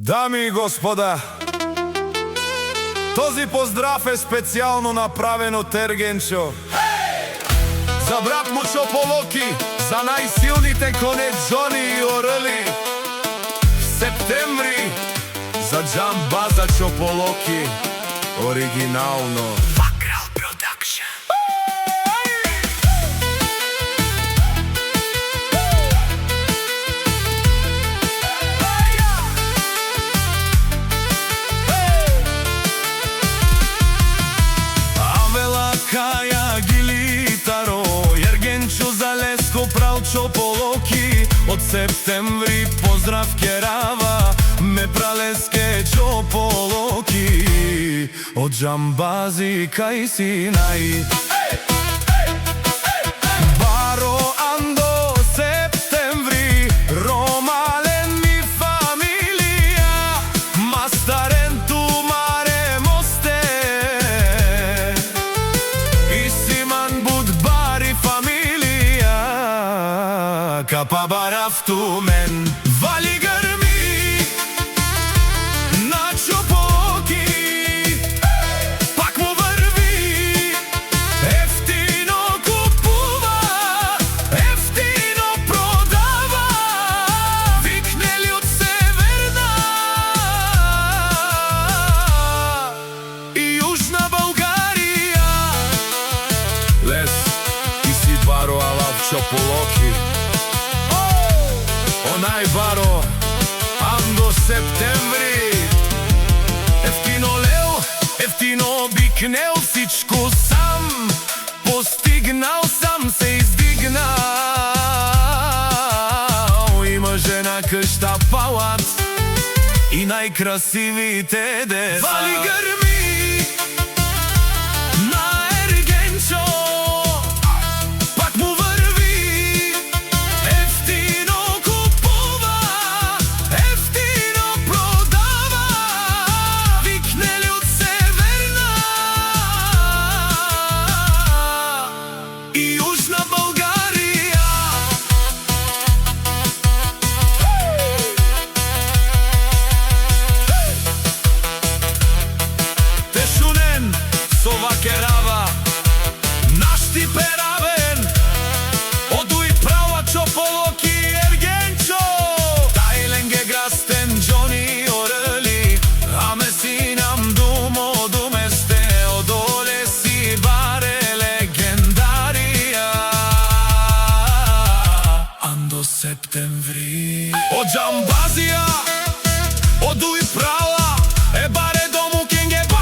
Дами и господа, този поздрав е специјално направен од Ергенчо. За брат му Чополоки, за најсилните коне Джони и Орли. Септември, за Джамбаза Чополоки, оригинално. Вакрал Продакшн. Каја Гилитаро, Ергенчо за Леско прал Чополоки. Од септември поздрав керава, ме пралеске Чополоки. Од Джамбази кај Синај. Баро Андо септември, Ромален ми фамилија, Мастарен Тумаре Мосте, Капа барав тумен, вали грми на Чополоки. Пак му врви, ефтино купува, ефтино продава. Викнели од Северна и Јужна Българија. Лес, ти си баро алав Чополоки. Онај баро, Андо септември. Ефтино лео, ефтино бикнел, всичко сам постигнал, сам се издигнал. Има жена, къща, палат и најкрасивите деца. Вали грми на Ергенчо. Керава, наш ти перавен, одуј права Чополоки Ергенчо. Тајленге грастен Джони и Орли, аме синам думо думесте, одоле си баре легендарија. Андо септември, од Джамбазија, одуј права, е баре дому кенге баре.